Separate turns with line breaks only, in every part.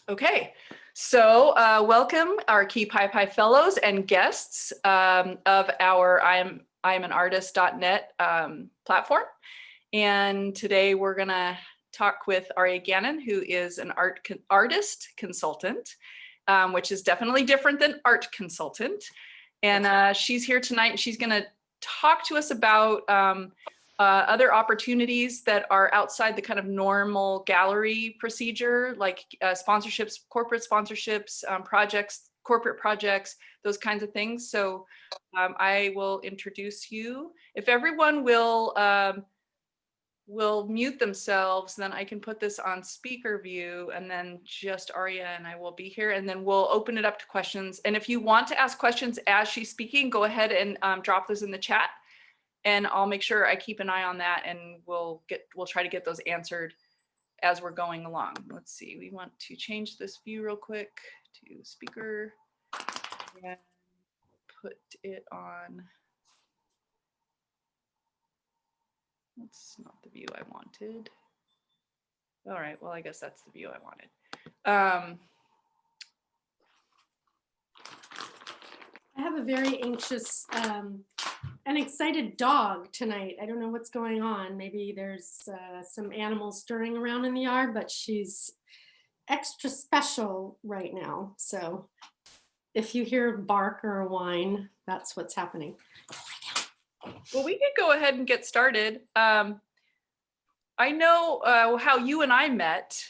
Okay, so welcome our Kipaipai fellows and guests of our I'm an artist.net platform. And today we're gonna talk with Aria Gannon, who is an artist consultant, which is definitely different than art consultant. And she's here tonight and she's gonna talk to us about other opportunities that are outside the kind of normal gallery procedure, like sponsorships, corporate sponsorships, projects, corporate projects, those kinds of things. So I will introduce you. If everyone will mute themselves, then I can put this on speaker view, and then just Aria and I will be here, and then we'll open it up to questions. And if you want to ask questions as she's speaking, go ahead and drop those in the chat. And I'll make sure I keep an eye on that, and we'll try to get those answered as we're going along. Let's see, we want to change this view real quick to speaker and put it on. That's not the view I wanted. All right, well, I guess that's the view I wanted.
I have a very anxious and excited dog tonight. I don't know what's going on. Maybe there's some animals stirring around in the yard, but she's extra special right now. So if you hear bark or a whine, that's what's happening.
Well, we can go ahead and get started. I know how you and I met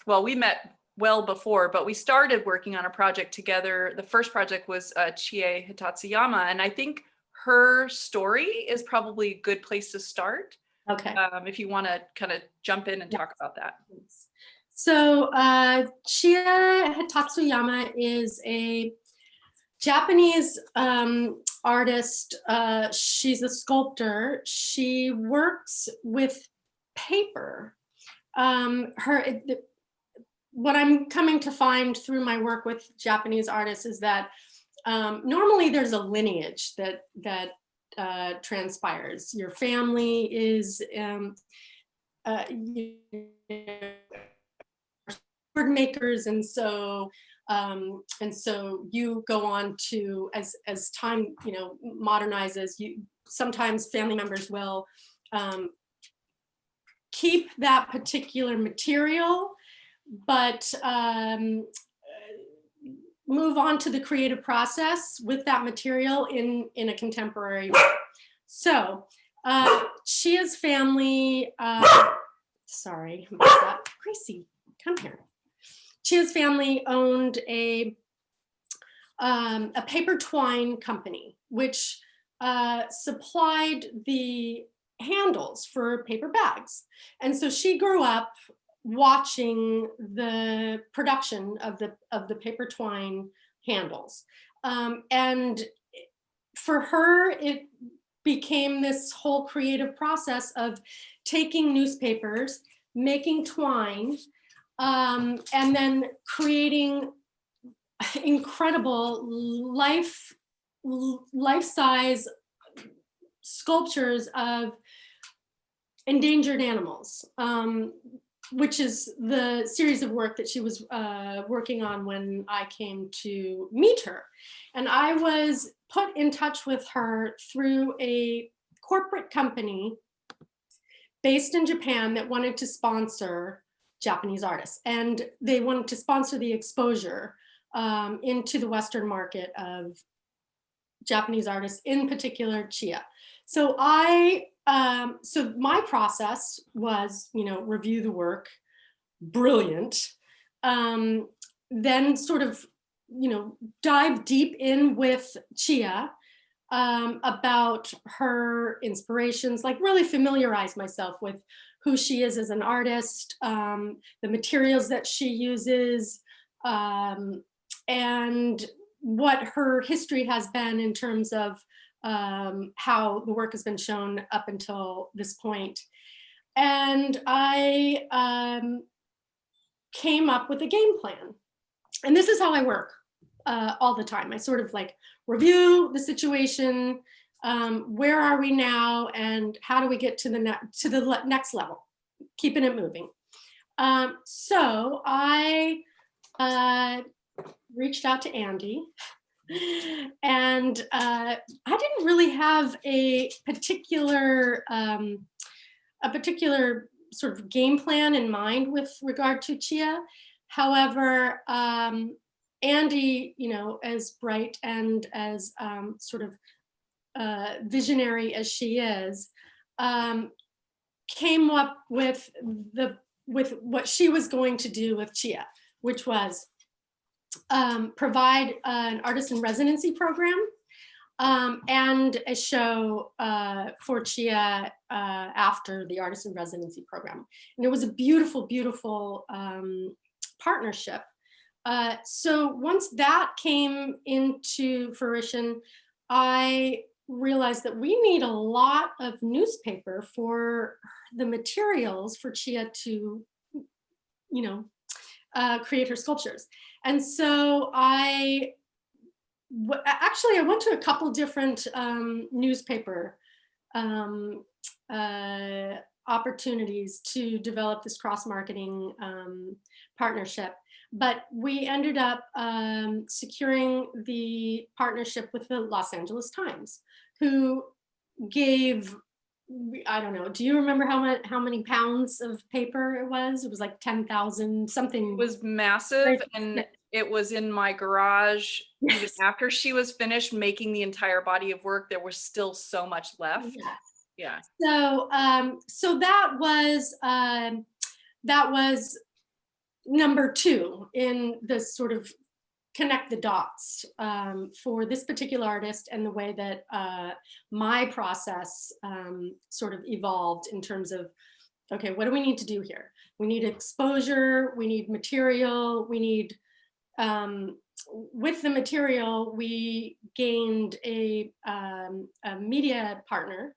we met well before, but we started working on a project together. The first project was Shia Taksuyama, and I think her story is probably a good place to start.
Okay.
If you want to kind of jump in and talk about that.
So Shia Taksuyama is a Japanese artist. She's a sculptor. She works with paper. What I'm coming to find through my work with Japanese artists is that normally there's a lineage that transpires. Your family is board makers, and so you go on to, as time modernizes, sometimes family members will keep that particular material, but move on to the creative process with that material in a contemporary way. So Shia's family, sorry about that. Gracie, come here. Shia's family owned a paper twine company, which supplied the handles for paper bags. And so she grew up watching the production of the paper twine handles. And for her, it became this whole creative process of taking newspapers, making twine, and then creating incredible life-size sculptures of endangered animals, which is the series of work that she was working on when I came to meet her. And I was put in touch with her through a corporate company based in Japan that wanted to sponsor Japanese artists. And they wanted to sponsor the exposure into the Western market of Japanese artists, in particular Shia. So so my process was, review the work, brilliant. Then sort of, dive deep in with Shia about her inspirations, like really familiarize myself with who she is as an artist, the materials that she uses, and what her history has been in terms of how the work has been shown up until this point. And I came up with a game plan. And this is how I work all the time. I sort of like review the situation, where are we now, and how do we get to the next level, keeping it moving. So I reached out to Andy, and I didn't really have a particular sort of game plan in mind with regard to Chia. However, Andy, you know, as bright and as sort of visionary as she is, came up with what she was going to do with Chia, which was provide an artist in residency program and a show for Chia after the artist in residency program. And it was a beautiful, beautiful partnership. So once that came into fruition, I realized that we need a lot of newspaper for the materials for Chia to, you know, create her sculptures. And so actually I went to a couple different newspaper opportunities to develop this cross-marketing partnership. But we ended up securing the partnership with the Los Angeles Times, who gave, I don't know, do you remember how many pounds of paper it was? It was like 10,000 something.
It was massive, and it was in my garage.
Yes.
Even after she was finished making the entire body of work, there was still so much left.
Yes.
Yeah.
So so that was number 2 in the sort of connect the dots for this particular artist, and the way that my process sort of evolved in terms of, okay, what do we need to do here? We need exposure, we need material, we need, with the material, we gained a media partner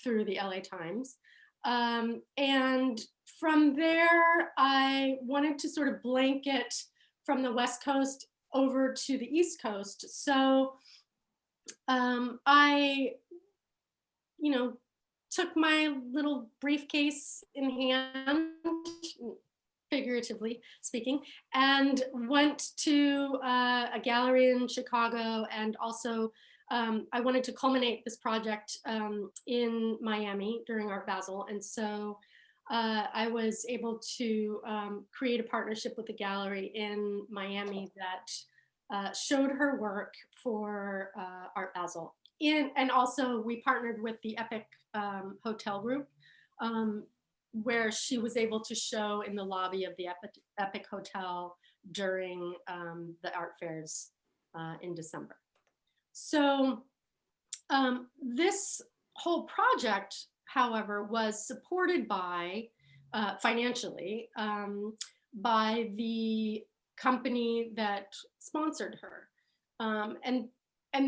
through the LA Times. And from there, I wanted to sort of blanket from the West Coast over to the East Coast. So I, you know, took my little briefcase in hand, figuratively speaking, and went to a gallery in Chicago. And also I wanted to culminate this project in Miami during Art Basel. And so I was able to create a partnership with a gallery in Miami that showed her work for Art Basel. And also we partnered with the Epic Hotel Group, where she was able to show in the lobby of the Epic Hotel during the art fairs in December. So this whole project, however, was supported by, financially, by the company that sponsored her. And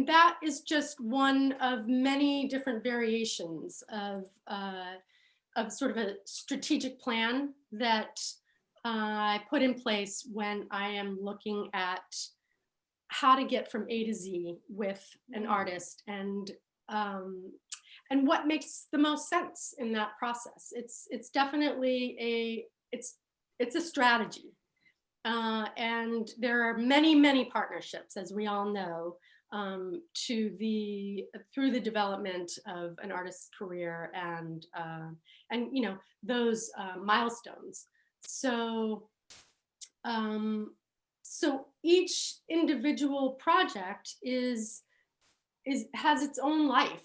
that is just one of many different variations of sort of a strategic plan that I put in place when I am looking at how to get from A to Z with an artist, and what makes the most sense in that process. It's definitely it's a strategy, and there are many partnerships, as we all know, through the development of an artist's career, and you know, those milestones. So so each individual project has its own life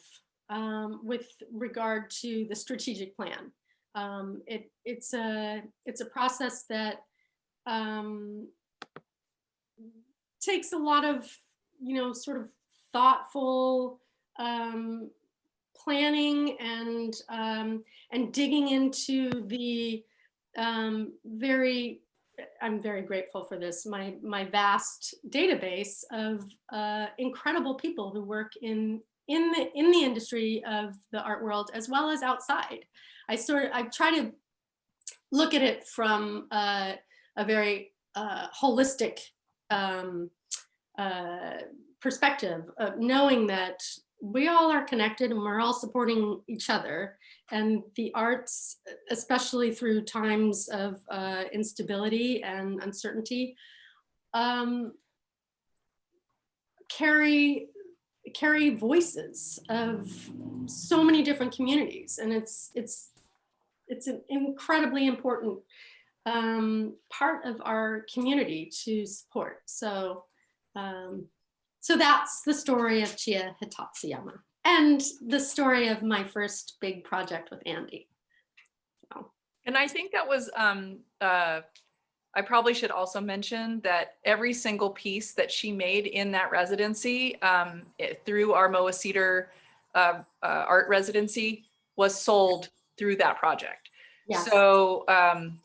with regard to the strategic plan. It's a process that takes a lot of, you know, sort of thoughtful planning and digging into the I'm very grateful for this, my vast database of incredible people who work in the industry of the art world, as well as outside. I try to look at it from a very holistic perspective, of knowing that we all are connected and we're all supporting each other. And the arts, especially through times of instability and uncertainty, carry voices of so many different communities, and it's an incredibly important part of our community to support. So so that's the story of Shia Taksuyama and the story of my first big project with Andy. So.
And I think that was, I probably should also mention that every single piece that she made in that residency through our Moa Cedar art residency was sold through that project. Yeah. So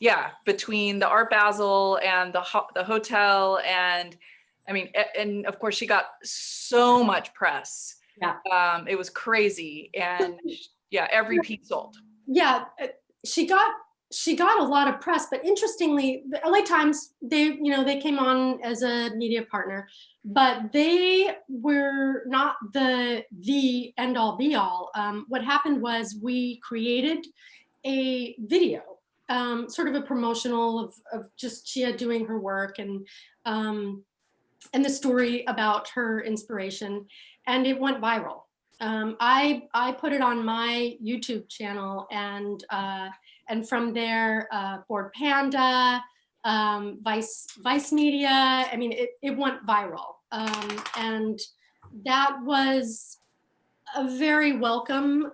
yeah, between the Art Basel and the hotel, and I mean, and of course she got so much press. Yeah. It was crazy, and yeah, every piece sold.
Yeah, she got a lot of press, but interestingly, the LA Times, they came on as a media partner, but they were not the end all be all. What happened was we created a video, sort of a promotional of just Shia doing her work and the story about her inspiration, and it went viral. I put it on my YouTube channel, and from there, Board Panda, Vice Media. I mean, it went viral, and that was a very welcome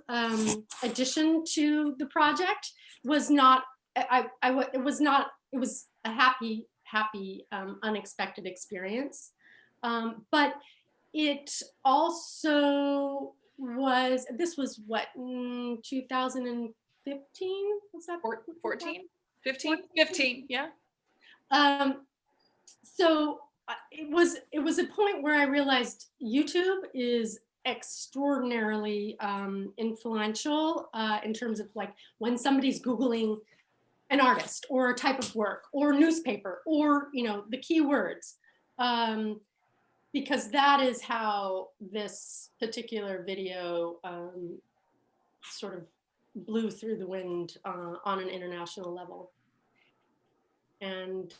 addition to the project. It was a happy, unexpected experience. But it also was, this was what, 2015? Was that
14? 15, yeah.
So it was a point where I realized YouTube is extraordinarily influential in terms of like when somebody's Googling an artist or a type of work or newspaper or the keywords, because that is how this particular video sort of blew through the wind on an international level. And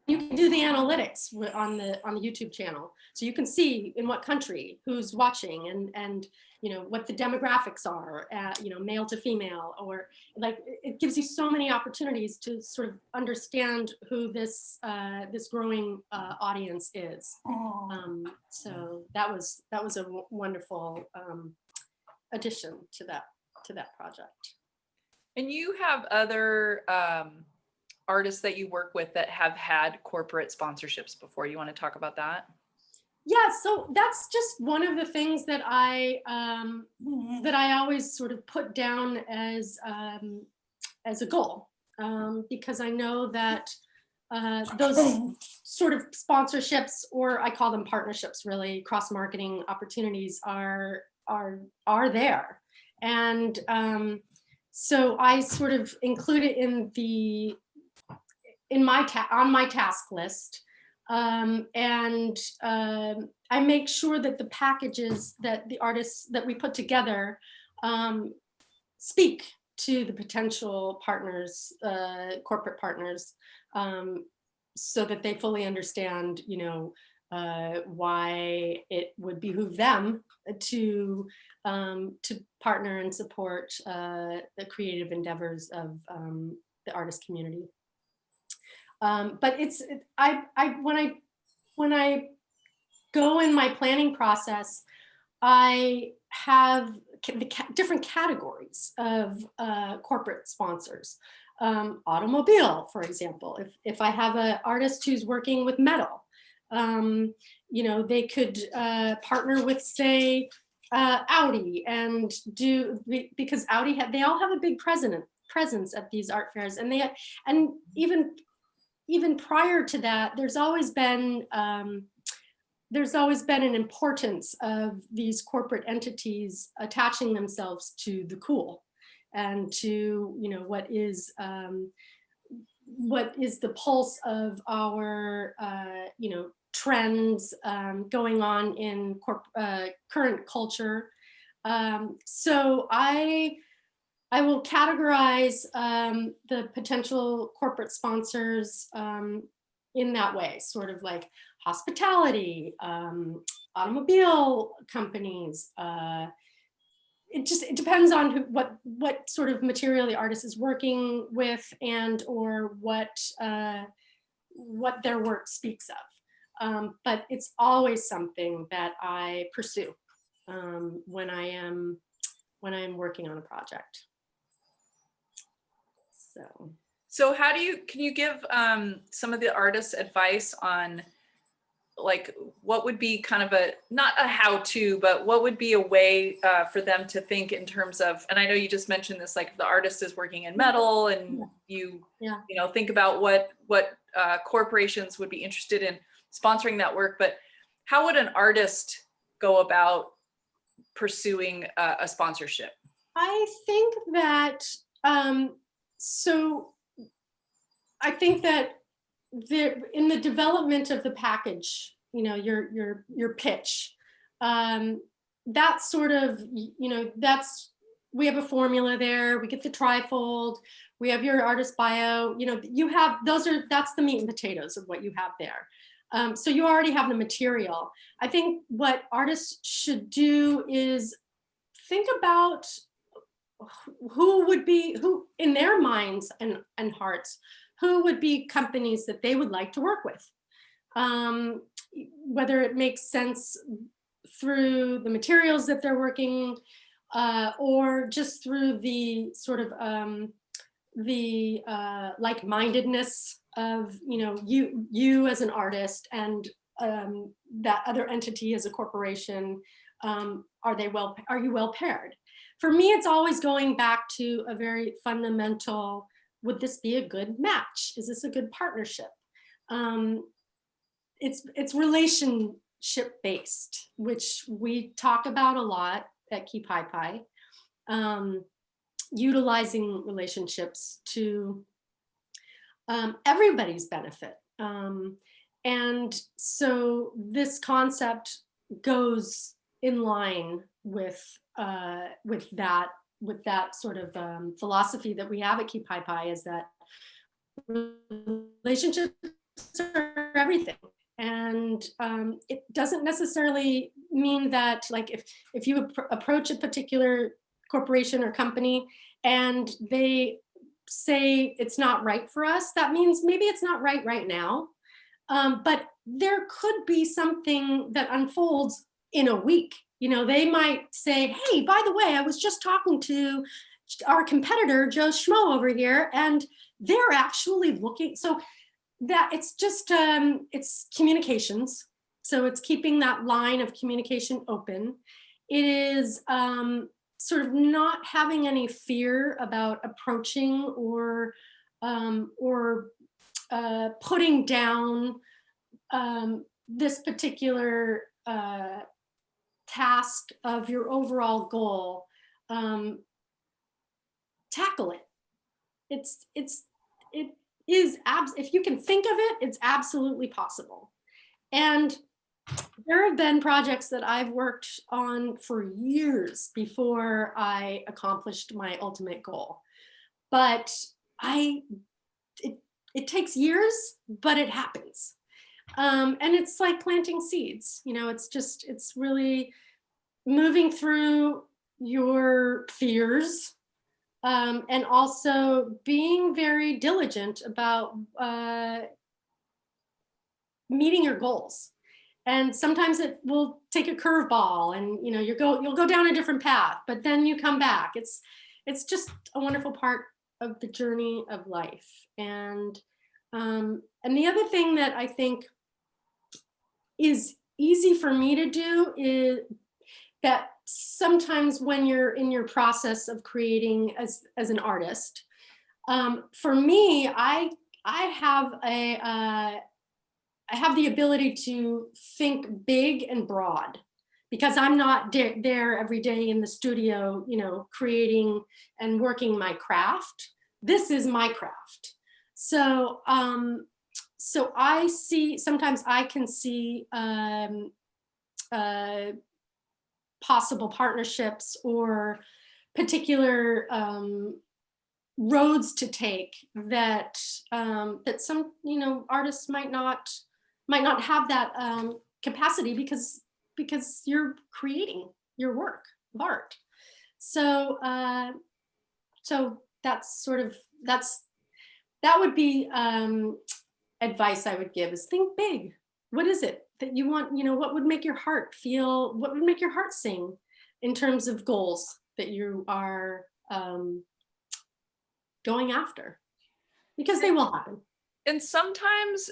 you can do the analytics on the YouTube channel, so you can see in what country who's watching and what the demographics are, male to female, or like it gives you so many opportunities to sort of understand who this this growing audience is. So that was a wonderful addition to that project.
And you have other artists that you work with that have had corporate sponsorships before. You want to talk about that?
Yeah, so that's just one of the things that I always sort of put down as a goal, because I know that those sort of sponsorships, or I call them partnerships, really cross-marketing opportunities, are there, and so I sort of include it on my task list. And I make sure that the packages that the artists that we put together speak to the potential partners, corporate partners, so that they fully understand, why it would behoove them to partner and support the creative endeavors of the artist community. But when I go in my planning process, I have different categories of corporate sponsors. Automobile, for example, if I have an artist who's working with metal, they could partner with, say, Audi, and because Audi they all have a big presence at these art fairs, and even prior to that, there's always been an importance of these corporate entities attaching themselves to the cool and to what is what is the pulse of our, trends going on in current culture. So I will categorize the potential corporate sponsors in that way, sort of like hospitality, automobile companies. It depends on what sort of material the artist is working with, and or what their work speaks of. But it's always something that I pursue when I am working on a project.
So how can you give some of the artists advice on, like, what would be kind of not a how-to, but what would be a way for them to think in terms of, and I know you just mentioned this, like if the artist is working in metal and you think about what corporations would be interested in sponsoring that work, but how would an artist go about pursuing a sponsorship?
I think that, I think that in the development of the package, your pitch, that's sort of, we have a formula there. We get the trifold. We have your artist bio. You have that's the meat and potatoes of what you have there. So you already have the material. I think what artists should do is think about who in their minds and hearts, who would be companies that they would like to work with, whether it makes sense through the materials that they're working, or just through the sort of like-mindedness of you as an artist and that other entity as a corporation. Are you well paired? For me, it's always going back to a very fundamental, would this be a good match? Is this a good partnership? It's relationship based, which we talk about a lot at Kipaipai, utilizing relationships to everybody's benefit. And so this concept goes in line with that sort of philosophy that we have at Kipaipai, is that relationships are everything. And it doesn't necessarily mean that, like, if you approach a particular corporation or company and they say it's not right for us, that means maybe it's not right now. But there could be something that unfolds in a week. They might say, hey, by the way, I was just talking to our competitor, Joe Schmo over here, and they're actually looking. So that it's just, it's communications. So it's keeping that line of communication open. It is sort of not having any fear about approaching or putting down this particular task of your overall goal. Tackle it. If you can think of it, it's absolutely possible. And there have been projects that I've worked on for years before I accomplished my ultimate goal. But it takes years, but it happens. And it's like planting seeds. It's really moving through your fears, and also being very diligent about meeting your goals. And sometimes it will take a curveball, and you'll go down a different path, but then you come back. It's just a wonderful part of the journey of life. And the other thing that I think is easy for me to do is that sometimes when you're in your process of creating as an artist, for me, I have the ability to think big and broad, because I'm not there every day in the studio, creating and working my craft. This is my craft. So so I see, sometimes I can see possible partnerships or particular roads to take that that some, you know, artists might not have that capacity, because you're creating your work of art. So so that's sort of, that would be advice I would give, is think big. What is it that you want? You know, what would make your heart feel? What would make your heart sing in terms of goals that you are going after? Because they will happen.
And sometimes,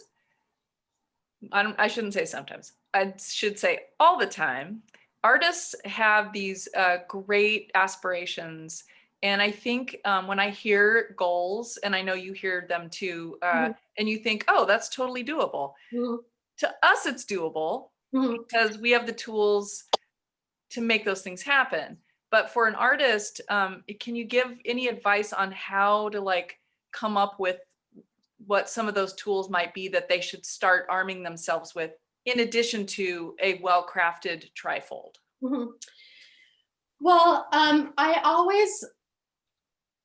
I shouldn't say sometimes, I should say all the time, artists have these great aspirations. And I think when I hear goals, and I know you hear them too,
Mhm.
and you think, oh, that's totally doable.
Mhm.
To us, it's doable
Mhm.
because we have the tools to make those things happen. But for an artist, can you give any advice on how to like come up with what some of those tools might be that they should start arming themselves with, in addition to a well-crafted trifold?
Mhm. Well, I always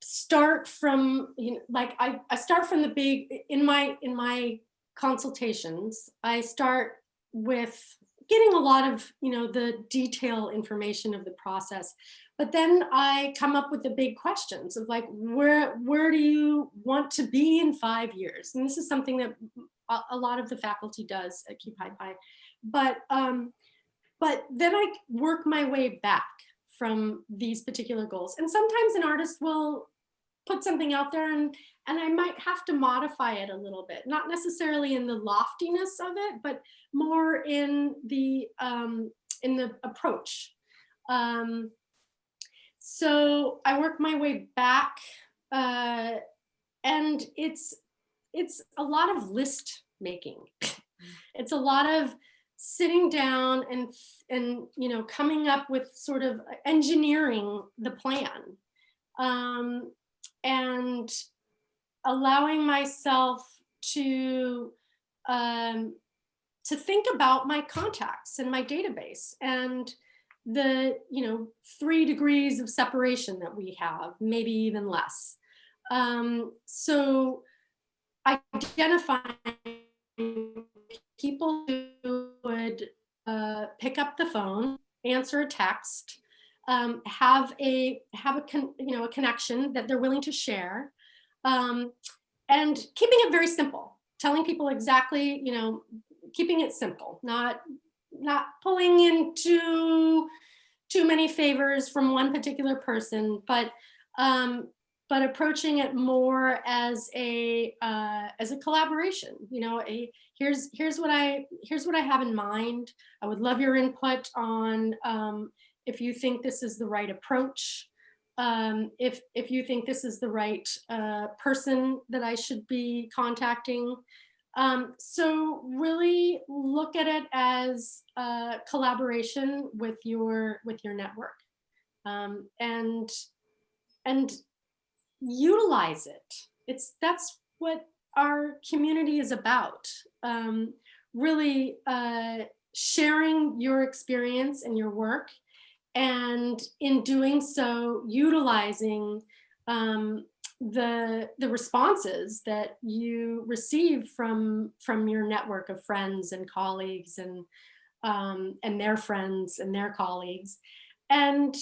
start from, you know, like I start from the big, in my consultations. I start with getting a lot of, you know, the detail information of the process, but then I come up with the big questions of like, where do you want to be in 5 years? And this is something that a lot of the faculty does at Kipaipai. But then I work my way back from these particular goals. And sometimes an artist will put something out there, and I might have to modify it a little bit, not necessarily in the loftiness of it, but more in the approach. Um, so I work my way back, and it's a lot of list making. It's a lot of sitting down and you know, coming up with sort of engineering the plan, um, and allowing myself um, to think about my contacts and my database, and the, you know, 3 degrees of separation that we have, maybe even less. So identifying people who would pick up the phone, answer a text, you know, a connection that they're willing to share, and keeping it very simple, telling people exactly, you know, keeping it simple, not pulling in too many favors from one particular person, but approaching it more as a collaboration. You know, here's what I have in mind. I would love your input on if you think this is the right approach. If you think this is the right person that I should be contacting. So really look at it as a collaboration with your network, and utilize it. That's what our community is about. Really sharing your experience and your work, and in doing so, utilizing the responses that you receive from your network of friends and colleagues, and their friends and their colleagues, and,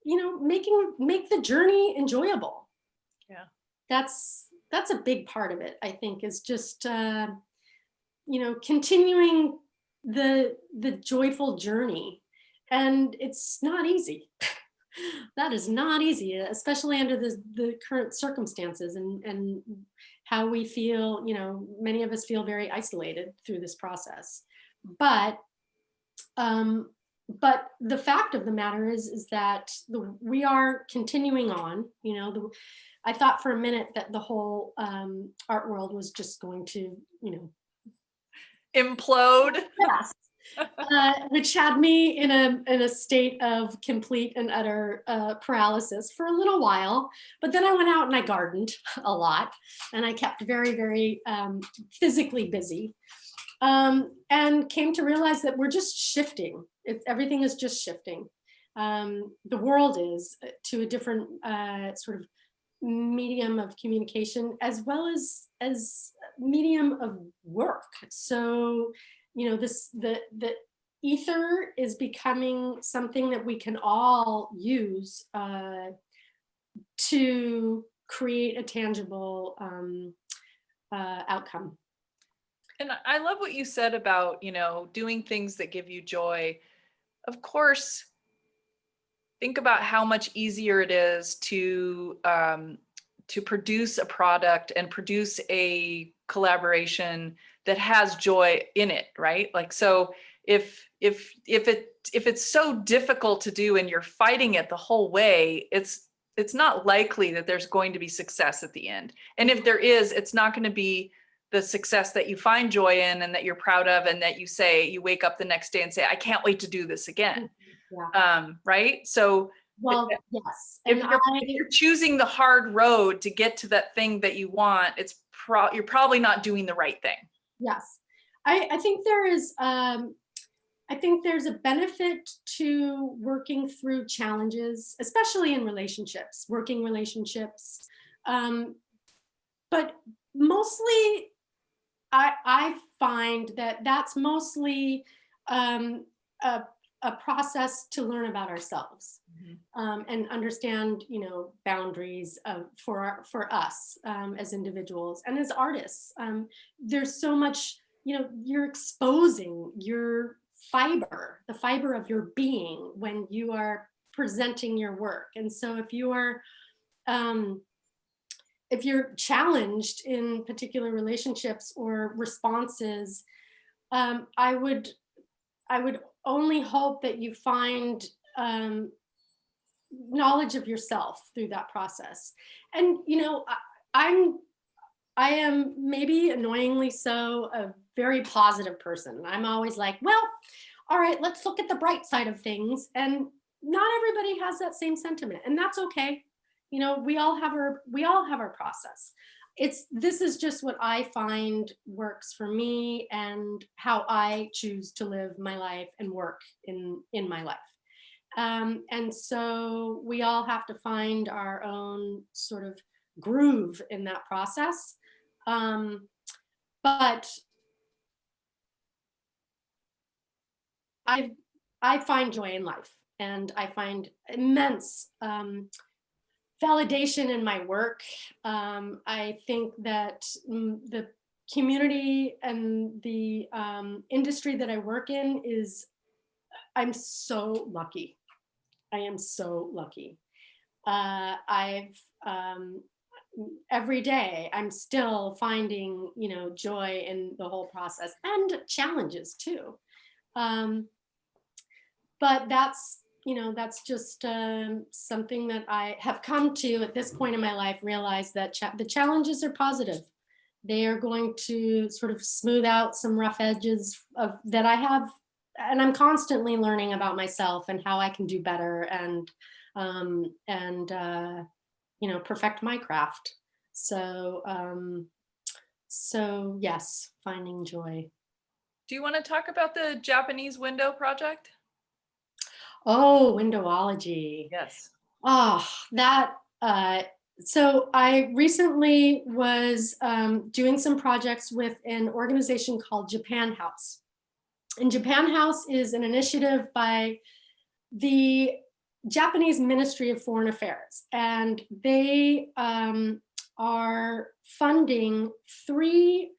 you know, make the journey enjoyable.
Yeah.
That's a big part of it, I think, is just you know, continuing the joyful journey. And it's not easy. That is not easy, especially under the current circumstances, and how we feel. You know, many of us feel very isolated through this process. But um, but the fact of the matter is that we are continuing on. You know, I thought for a minute that the whole art world was just going to, you know,
Implode.
yes. which had me in a state of complete and utter paralysis for a little while. But then I went out and I gardened a lot, and I kept very, very physically busy, and came to realize that we're just shifting. Everything is just shifting. The world is to a different sort of medium of communication, as well as medium of work. So, the ether is becoming something that we can all use to create a tangible outcome.
And I love what you said about, doing things that give you joy. Of course, think about how much easier it is to produce a product and produce a collaboration that has joy in it, right? Like, so if it's so difficult to do and you're fighting it the whole way, it's not likely that there's going to be success at the end. And if there is, it's not going to be the success that you find joy in and that you're proud of, and that you wake up the next day and say, I can't wait to do this again.
Yeah.
Right? So
well, yes.
If you're choosing the hard road to get to that thing that you want, you're probably not doing the right thing.
Yes. I think there is I think there's a benefit to working through challenges, especially in relationships, working relationships. But mostly I find that that's mostly a process to learn about ourselves, and understand, boundaries for us as individuals and as artists. There's so much, you're exposing your the fiber of your being when you are presenting your work. And so if you're challenged in particular relationships or responses, I would only hope that you find knowledge of yourself through that process. And I am, maybe annoyingly so, a very positive person. I'm always like, well, all right, let's look at the bright side of things. And not everybody has that same sentiment, and that's okay. We all have our process. This is just what I find works for me and how I choose to live my life and work in my life. And so we all have to find our own sort of groove in that process. But I find joy in life, and I find immense validation in my work. I think that the community and the industry that I work in I'm so lucky. I am so lucky. Every day I'm still finding, joy in the whole process, and challenges too. But that's just something that I have come to at this point in my life, realize that the challenges are positive. They are going to sort of smooth out some rough edges that I have, and I'm constantly learning about myself and how I can do better and perfect my craft. So yes, finding joy.
Do you want to talk about the Japanese window project?
Oh, windowology.
Yes.
Oh, that. So I recently was doing some projects with an organization called Japan House. And Japan House is an initiative by the Japanese Ministry of Foreign Affairs. And they are funding 3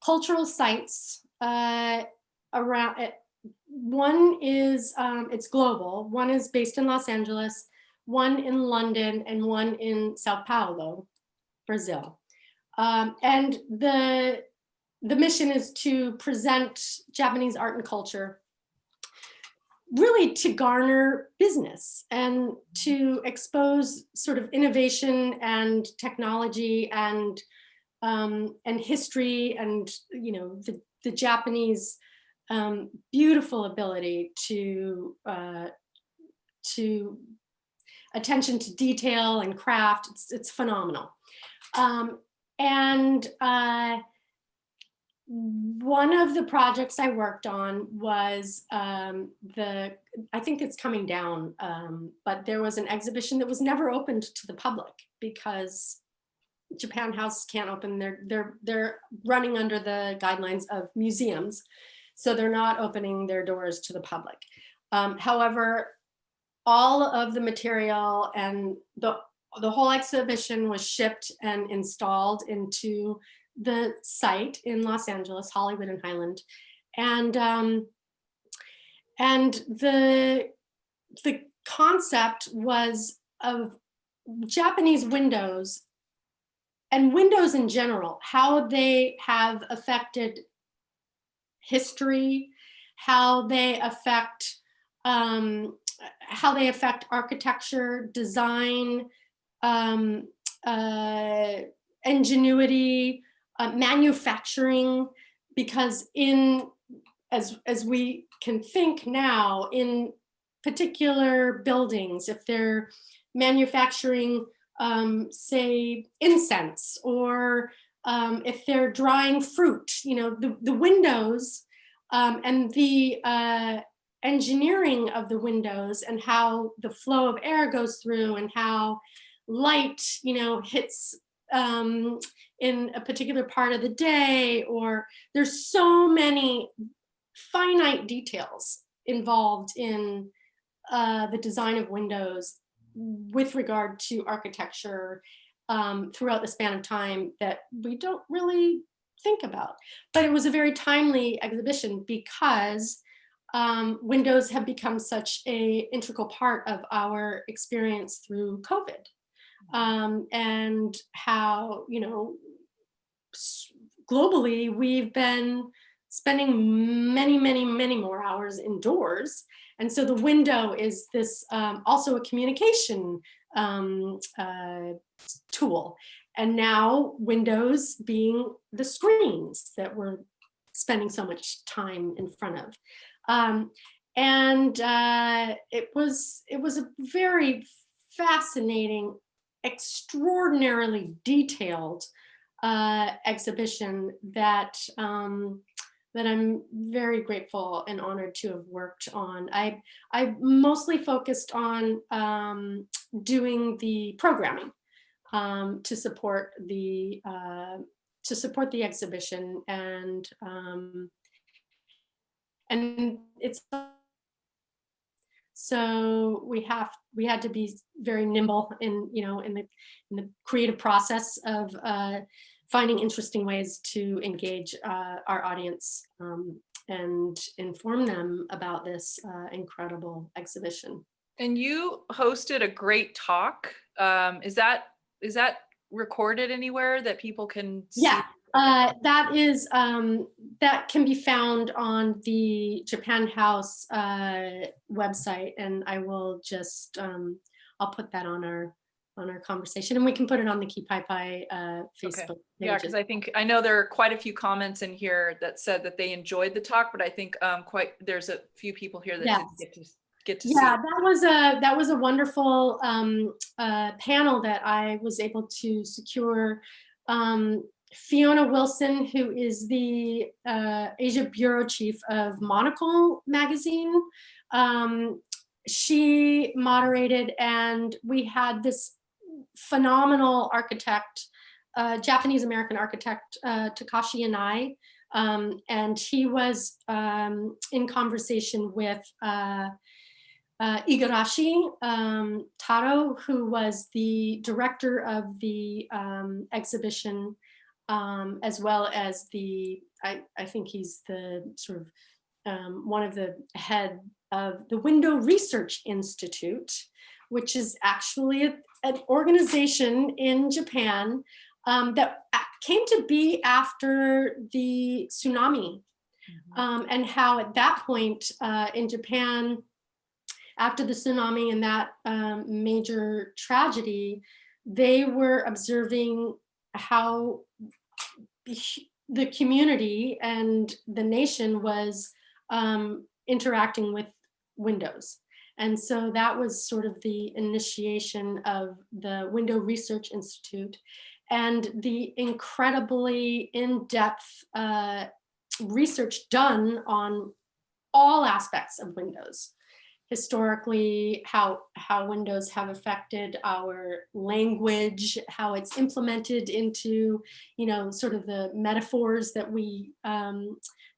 cultural sites around it. One is, it's global. One is based in Los Angeles, one in London, and one in Sao Paulo, Brazil. And the mission is to present Japanese art and culture, really to garner business and to expose sort of innovation and technology and history and, the Japanese beautiful ability to attention to detail and craft. It's phenomenal. And one of the projects I worked on was I think it's coming down, but there was an exhibition that was never opened to the public because Japan House can't open. They're running under the guidelines of museums, so they're not opening their doors to the public. However, all of the material and the whole exhibition was shipped and installed into the site in Los Angeles, Hollywood and Highland, and the concept was of Japanese windows and windows in general, how they have affected history, how they affect architecture, design, ingenuity, manufacturing, because as we can think now, in particular buildings, if they're manufacturing, say, incense, or if they're drying fruit, the windows and the engineering of the windows and how the flow of air goes through and how light, hits in a particular part of the day, or there's so many finite details involved in the design of windows with regard to architecture throughout the span of time that we don't really think about. But it was a very timely exhibition because windows have become such an integral part of our experience through COVID. And how, globally, we've been spending many, many, many more hours indoors. And so the window is this also a communication tool. And now windows being the screens that we're spending so much time in front of. It was a very fascinating, extraordinarily detailed exhibition that I'm very grateful and honored to have worked on. I mostly focused on doing the programming to support the exhibition, and it's so we had to be very nimble in the creative process of finding interesting ways to engage our audience and inform them about this incredible exhibition.
And you hosted a great talk. Is that recorded anywhere that people can see?
Yeah, that can be found on the Japan House website, and I will just I'll put that on our conversation, and we can put it on the Kipaipai Facebook page.
Yeah, because I know there are quite a few comments in here that said that they enjoyed the talk, but I think there's a few people here that didn't get to see.
Yeah, that was a wonderful panel that I was able to secure. Fiona Wilson, who is the Asia Bureau Chief of Monocle magazine, she moderated, and we had this phenomenal architect, Japanese-American architect, Takashi Yanai, and he was in conversation with Igarashi Taro, who was the director of the exhibition, as well as I think he's the sort of one of the head of the Window Research Institute, which is actually an organization in Japan that came to be after the tsunami, and how at that point in Japan, after the tsunami and that major tragedy, they were observing how the community and the nation was interacting with windows. And so that was sort of the initiation of the Window Research Institute and the incredibly in-depth research done on all aspects of windows. Historically, how windows have affected our language, how it's implemented into, sort of the metaphors that we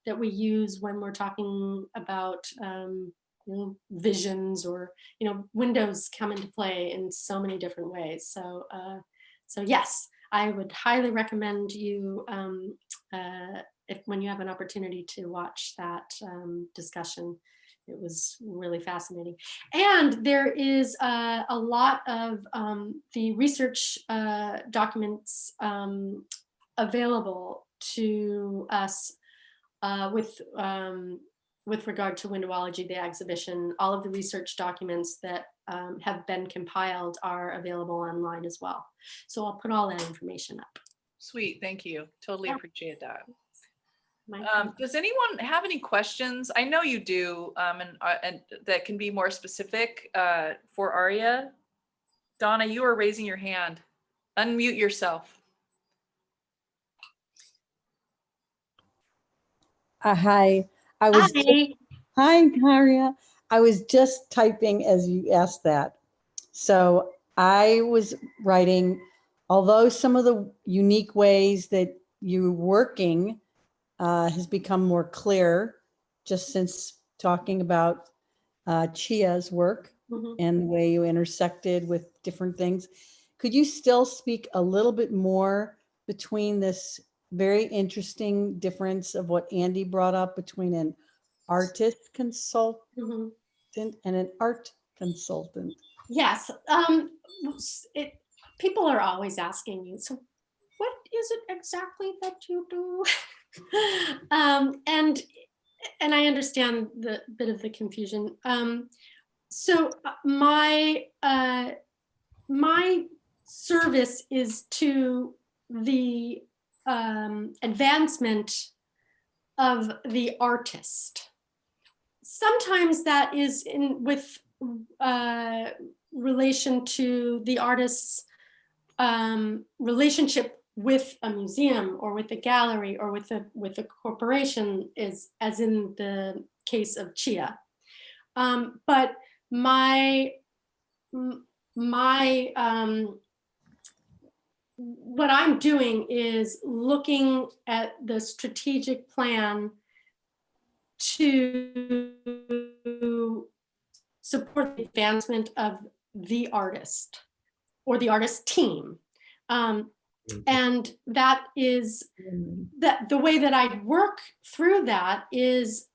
use when we're talking about visions, or windows come into play in so many different ways. So yes, I would highly recommend you when you have an opportunity to watch that discussion. It was really fascinating. And there is a lot of the research documents available to us with regard to Windowology, the exhibition. All of the research documents that have been compiled are available online as well. So I'll put all that information up.
Sweet, thank you. Totally appreciate that. Does anyone have any questions? I know you do, and that can be more specific for Aria. Donna, you are raising your hand. Unmute yourself.
Hi. Hi, Aria. I was just typing as you asked that. So I was writing, although some of the unique ways that you're working has become more clear just since talking about Chia's work and the way you intersected with different things. Could you still speak a little bit more between this very interesting difference of what Andy brought up between an artist consultant and an art consultant? Yes.
People are always asking me, so what is it exactly that you do? And I understand the bit of the confusion. So my service is to the advancement of the artist. Sometimes that is with relation to the artist's relationship with a museum or with a gallery or with a corporation, as in the case of Chia. But what I'm doing is looking at the strategic plan to support the advancement of the artist or the artist team. And that is that the way that I work through that is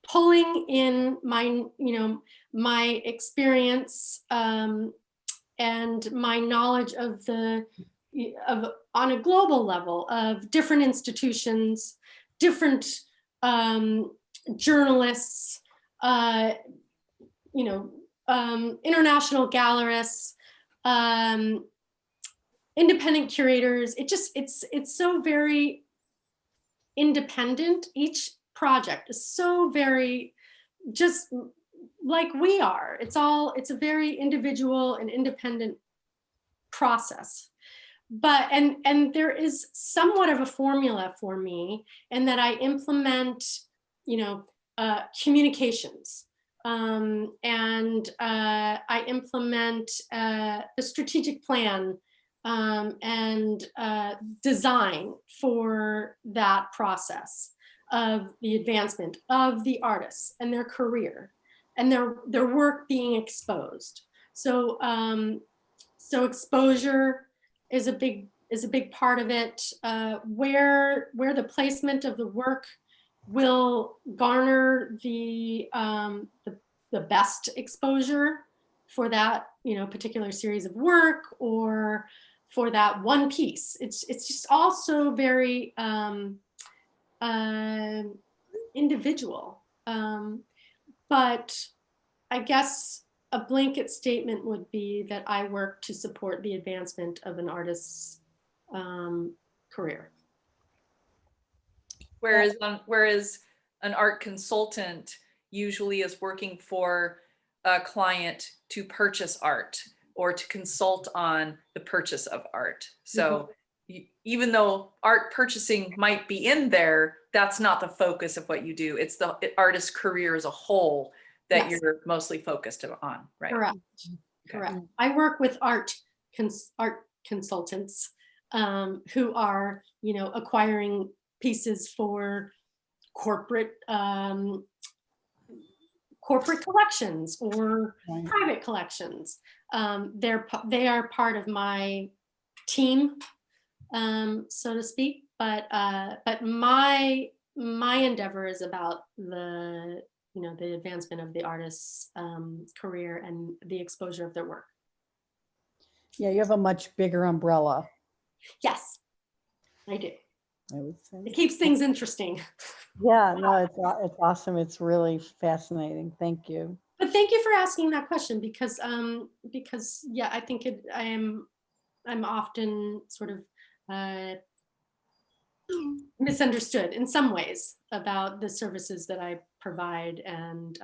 pulling in my experience and my knowledge of on a global level of different institutions, different journalists, international gallerists, independent curators. It's so very independent. Each project is so very just like we are. It's a very individual and independent process. But and there is somewhat of a formula for me in that I implement, communications. And I implement the strategic plan and design for that process of the advancement of the artists and their career and their work being exposed. So so exposure is a big part of it. Where the placement of the work will garner the best exposure for that particular series of work or for that one piece. It's just also very individual. But I guess a blanket statement would be that I work to support the advancement of an artist's career.
Whereas an art consultant usually is working for a client to purchase art or to consult on the purchase of art. So even though art purchasing might be in there, that's not the focus of what you do. It's the artist's career as a whole that you're mostly focused on, right?
Correct.
Okay.
Correct. I work with art consultants who are, acquiring pieces for corporate collections or private collections. They are part of my team, so to speak. But my endeavor is about the advancement of the artist's career and the exposure of their work.
Yeah, you have a much bigger umbrella.
Yes, I do.
I would say.
It keeps things interesting.
Yeah, no, it's awesome. It's really fascinating. Thank you.
But thank you for asking that question because yeah, I think I'm often sort of misunderstood in some ways about the services that I provide and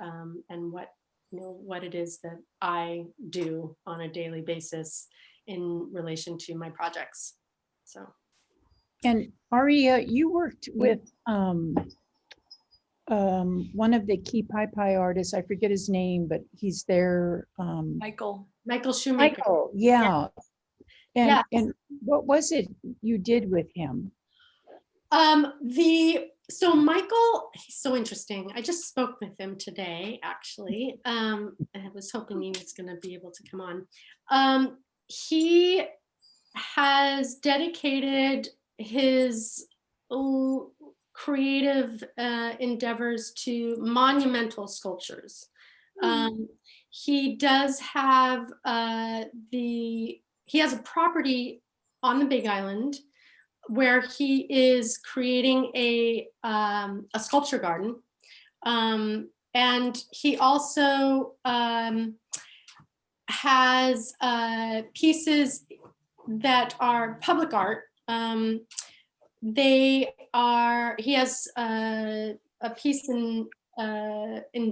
what it is that I do on a daily basis in relation to my projects. So.
And Aria, you worked with one of the Kipaipai artists. I forget his name, but he's there.
Michael
Shoemaker.
Michael, yeah.
Yes.
And what was it you did with him?
So Michael, he's so interesting. I just spoke with him today, actually. I was hoping he was going to be able to come on. He has dedicated his creative endeavors to monumental sculptures. He does have he has a property on the Big Island where he is creating a sculpture garden. And he also has pieces that are public art. He has a piece in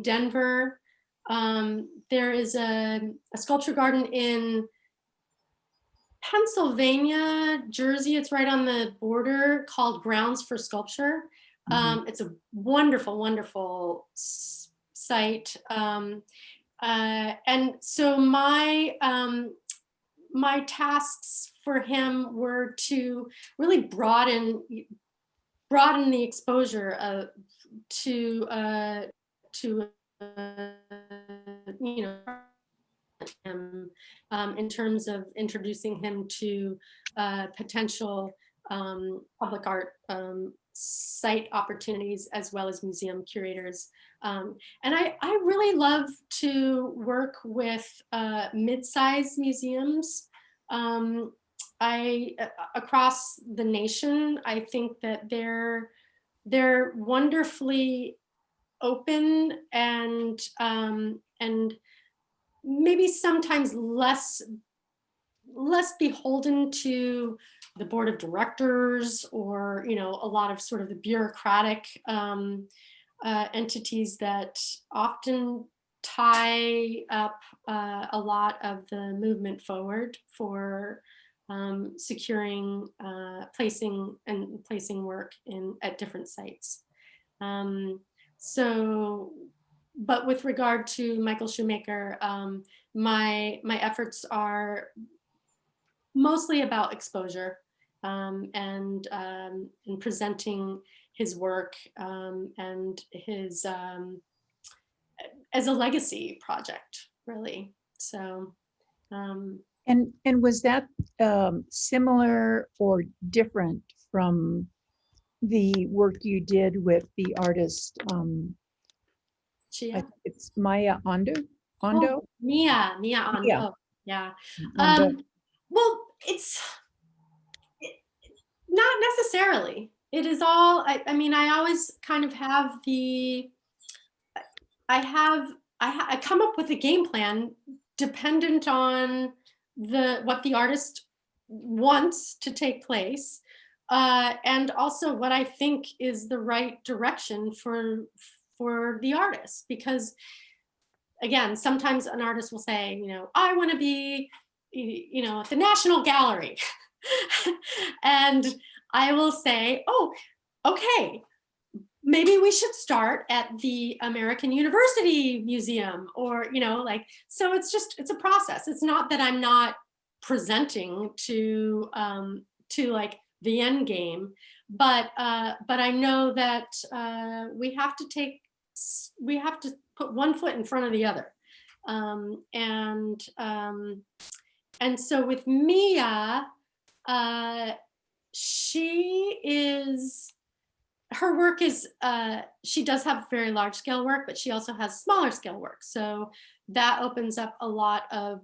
Denver. There is a sculpture garden in Pennsylvania, Jersey. It's right on the border, called Grounds for Sculpture. It's a wonderful, wonderful site. And so my tasks for him were to really broaden the exposure to him in terms of introducing him to potential public art site opportunities as well as museum curators. And I really love to work with mid-sized museums across the nation. I think that they're wonderfully open and maybe sometimes less beholden to the board of directors or a lot of sort of the bureaucratic entities that often tie up a lot of the movement forward for securing placing work at different sites. But with regard to Michael Shoemaker, my efforts are mostly about exposure and presenting his work and his as a legacy project, really. So.
And was that similar or different from the work you did with the artist?
Shia?
It's Maya Ando.
Oh, Mia Ando.
Yeah.
Yeah.
Ando.
Well, it's not necessarily. It is all. I mean, I always kind of have I come up with a game plan dependent on what the artist wants to take place. and also what I think is the right direction for the artist. Because again, sometimes an artist will say, you know, I want to be, you know, at the National Gallery. And I will say, oh, okay, maybe we should start at the American University Museum, or, you know, like, so it's a process. It's not that I'm not presenting to like the end game, but I know that we have to put one foot in front of the other. And so with Mia, her work is, she does have very large scale work, but she also has smaller scale work. So that opens up a lot of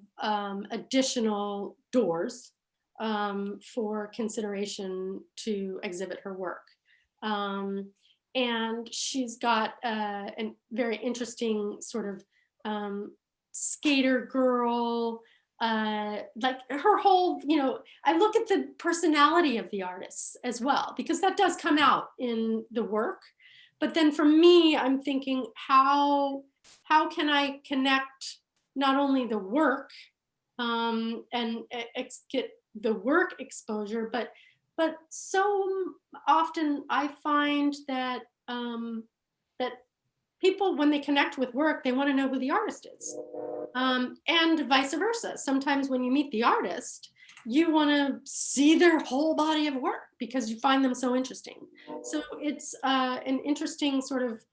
additional doors for consideration to exhibit her work. And she's got a very interesting sort of skater girl, like her whole, you know, I look at the personality of the artists as well, because that does come out in the work. But then for me, I'm thinking, how can I connect not only the work and get the work exposure, but so often I find that that people, when they connect with work, they want to know who the artist is, and vice versa. Sometimes when you meet the artist, you want to see their whole body of work because you find them so interesting. So it's an interesting sort of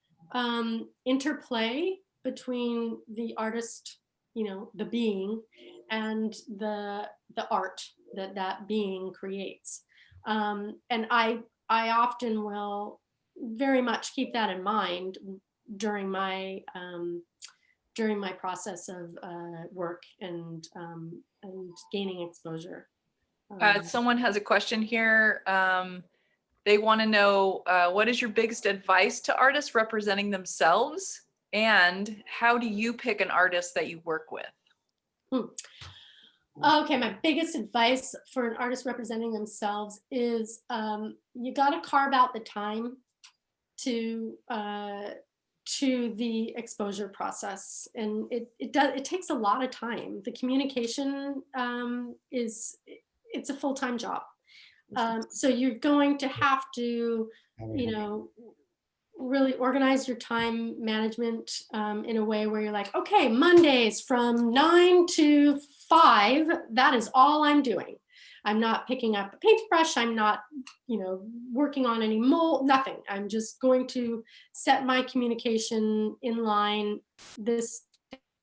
interplay between the artist, you know, the being, and the art that being creates. And I often will very much keep that in mind during my process of work and gaining exposure.
Someone has a question here. They want to know, what is your biggest advice to artists representing themselves, and how do you pick an artist that you work with?
Okay, my biggest advice for an artist representing themselves is you got to carve out the time to the exposure process, and it takes a lot of time. The communication it's a full-time job, so you're going to have to, you know, really organize your time management in a way where you're like, okay, Mondays from 9 to 5, that is all I'm doing. I'm not picking up a paintbrush. I'm not, you know, working on any mold, nothing. I'm just going to set my communication in line this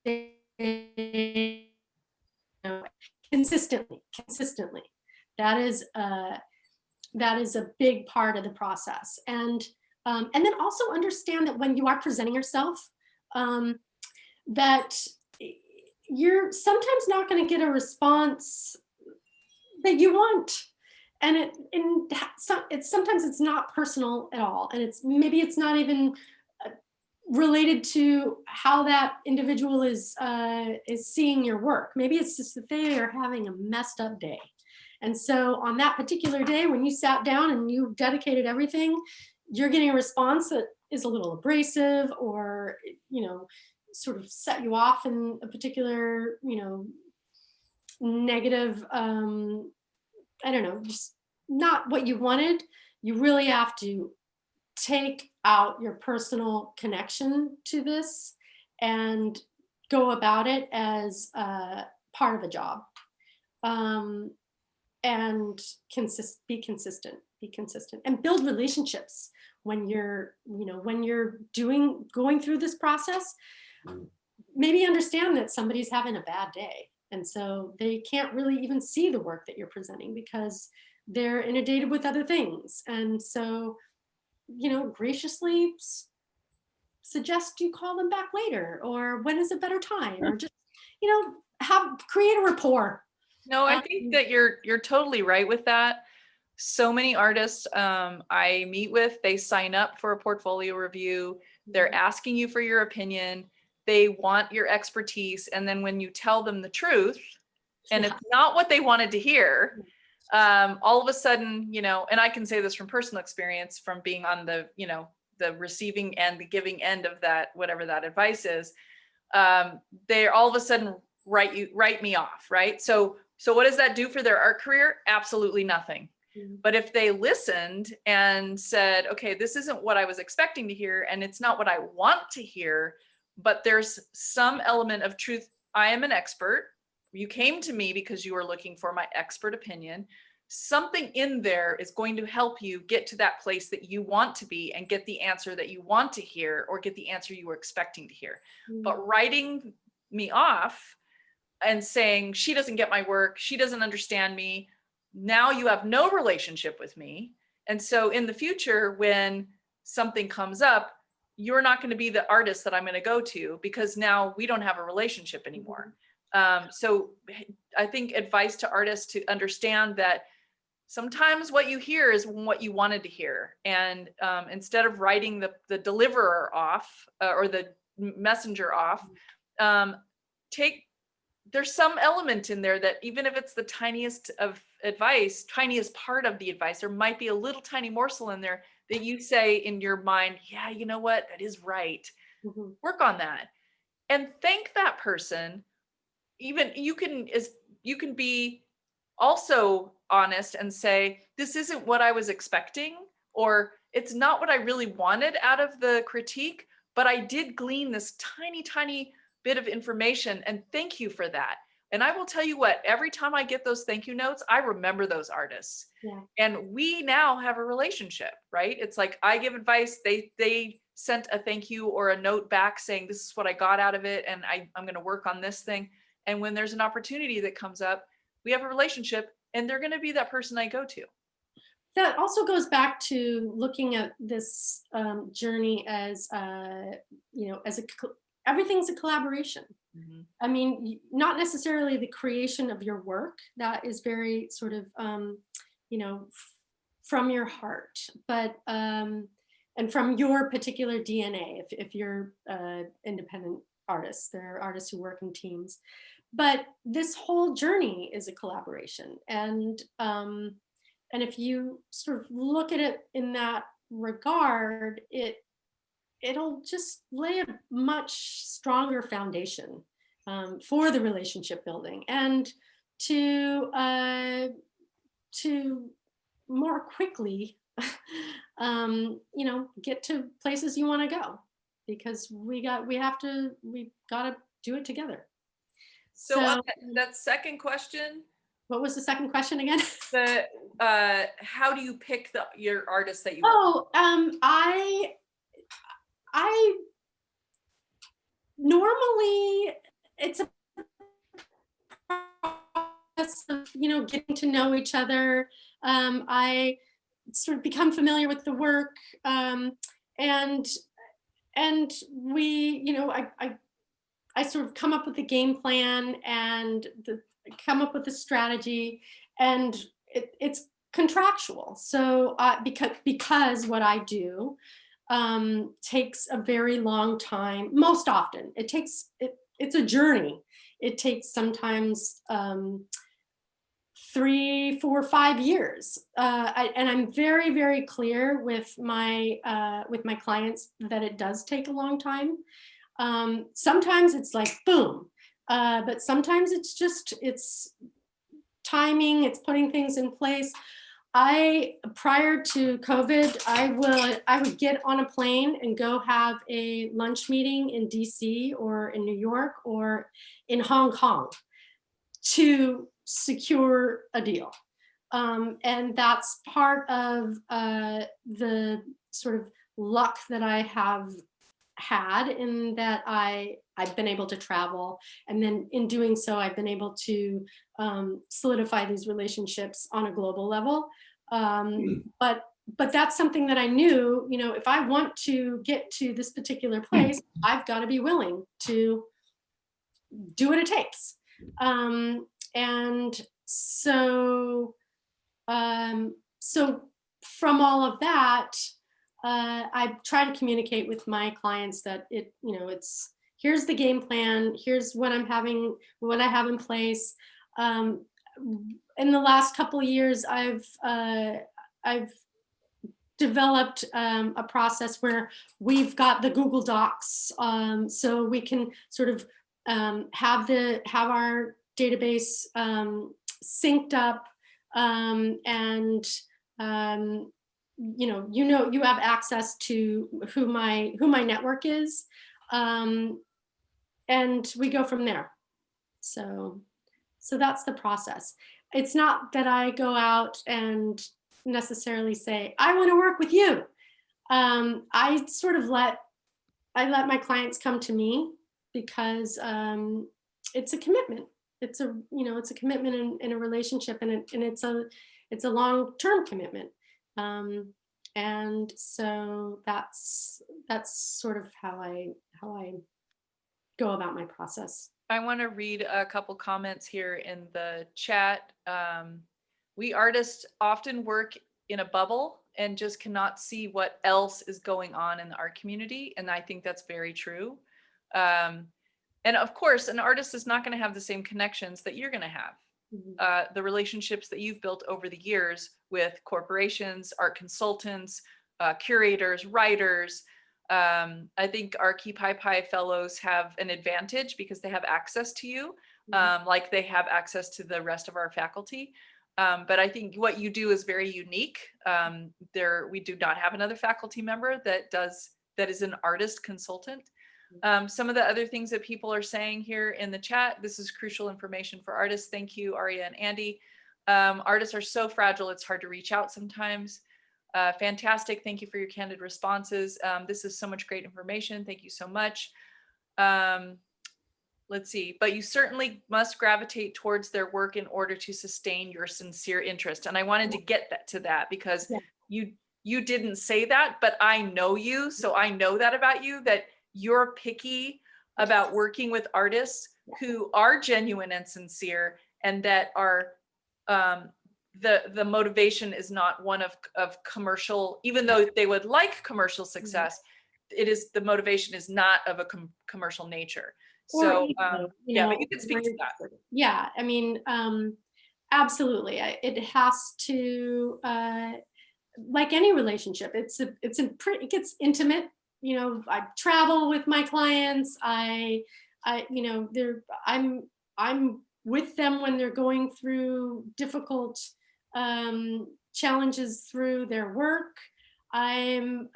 day, you know, consistently. That is a big part of the process. And then also understand that when you are presenting yourself, that you're sometimes not going to get a response that you want, and sometimes it's not personal at all, and maybe it's not even related to how that individual is seeing your work. Maybe it's just that they are having a messed up day, and so on that particular day when you sat down and you dedicated everything, you're getting a response that is a little abrasive, or, you know, sort of set you off in a particular, you know, negative, I don't know, just not what you wanted. You really have to take out your personal connection to this and go about it as part of a job, and be consistent and build relationships when you're, you know, when you're going through this process. Maybe understand that somebody's having a bad day, and so they can't really even see the work that you're presenting because they're inundated with other things. And so, you know, graciously suggest you call them back later, or when is a better time, or just, you know, create a rapport.
No, I think that you're totally right with that. So many artists I meet with, they sign up for a portfolio review. They're asking you for your opinion. They want your expertise. And then when you tell them the truth, and it's not what they wanted to hear, all of a sudden, and I can say this from personal experience, from being on the, the receiving and the giving end of that, whatever that advice is, they all of a sudden write me off, right? So what does that do for their art career? Absolutely nothing. But if they listened and said, okay, this isn't what I was expecting to hear, and it's not what I want to hear, but there's some element of truth. I am an expert. You came to me because you were looking for my expert opinion. Something in there is going to help you get to that place that you want to be and get the answer that you want to hear, or get the answer you were expecting to hear. But writing me off and saying, she doesn't get my work, she doesn't understand me, now you have no relationship with me. And so in the future, when something comes up, you're not going to be the artist that I'm going to go to, because now we don't have a relationship anymore. So I think advice to artists to understand that sometimes what you hear is what you wanted to hear. And instead of writing the deliverer off, or the messenger off, there's some element in there that, even if it's the tiniest of advice, tiniest part of the advice, there might be a little tiny morsel in there that you say in your mind, yeah, you know what, that is right. Work on that and thank that person. Even you can be also honest and say, this isn't what I was expecting, or it's not what I really wanted out of the critique, but I did glean this tiny bit of information, and thank you for that. And I will tell you what, every time I get those thank you notes, I remember those artists. And we now have a relationship, right? It's like, I give advice, they sent a thank you or a note back saying, this is what I got out of it, and I'm going to work on this thing. And when there's an opportunity that comes up, we have a relationship, and they're going to be that person I go to.
That also goes back to looking at this journey as, everything's a collaboration. I mean, not necessarily the creation of your work, that is very sort of, from your heart, but, and from your particular DNA, if you're independent artists, there are artists who work in teams, but this whole journey is a collaboration. And if you sort of look at it in that regard, it'll just lay a much stronger foundation for the relationship building, and to more quickly, get to places you want to go, because we got to do it together.
So on that second question,
what was the second question again?
How do you pick your artists that you?
I normally, it's a process of, getting to know each other. I sort of become familiar with the work, and we, I sort of come up with a game plan and come up with a strategy, and it's contractual. So because what I do takes a very long time. Most often it's a journey. It takes sometimes 3, 4, 5 years. And I'm very, very clear with my clients that it does take a long time. Sometimes it's like, boom. But sometimes it's timing, it's putting things in place. Prior to COVID, I would get on a plane and go have a lunch meeting in DC or in New York or in Hong Kong to secure a deal. And that's part of the sort of luck that I have had, in that I've been able to travel, and then in doing so I've been able to solidify these relationships on a global level. But that's something that I knew, if I want to get to this particular place, I've got to be willing to do what it takes. And so from all of that, I try to communicate with my clients that it's, here's the game plan, here's what I have in place. in the last couple of years, I've developed a process where we've got the Google Docs, so we can sort of have our database synced up, and you have access to who my network is, and we go from there. So that's the process. It's not that I go out and necessarily say, I want to work with you. I sort of let my clients come to me, because it's a commitment. It's a commitment in a relationship, and it's a long-term commitment. And so that's sort of how I go about my process.
I want to read a couple comments here in the chat. We artists often work in a bubble and just cannot see what else is going on in the art community. And I think that's very true. And of course, an artist is not going to have the same connections that you're going to have.
Mm-hmm.
The relationships that you've built over the years with corporations, art consultants, curators, writers. I think our Kipaipai fellows have an advantage because they have access to you, like they have access to the rest of our faculty. But I think what you do is very unique. We do not have another faculty member that is an artist consultant. Some of the other things that people are saying here in the chat, this is crucial information for artists. Thank you, Aria and Andy. Artists are so fragile, it's hard to reach out sometimes. Fantastic. Thank you for your candid responses. This is so much great information. Thank you so much. Let's see, but you certainly must gravitate towards their work in order to sustain your sincere interest. And I wanted to get to that because you didn't say that, but I know you. So I know that about you, that you're picky about working with artists who are genuine and sincere, and that are, the motivation is not one of commercial, even though they would like commercial success, the motivation is not of a commercial nature. So but you can speak to that.
Yeah, I mean, absolutely. It has to, like any relationship, it gets intimate. I travel with my clients. I'm with them when they're going through difficult challenges through their work. I'm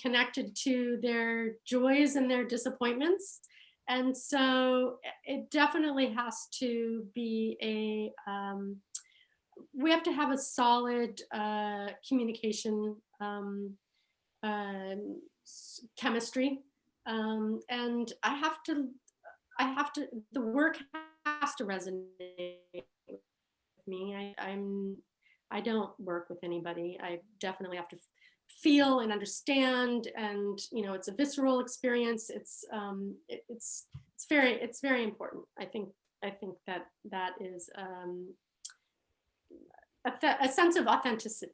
connected to their joys and their disappointments. And so it definitely has to be we have to have a solid communication chemistry. And the work has to resonate with me. I don't work with anybody. I definitely have to feel and understand, and it's a visceral experience. It's very important. I think that is a sense of authenticity,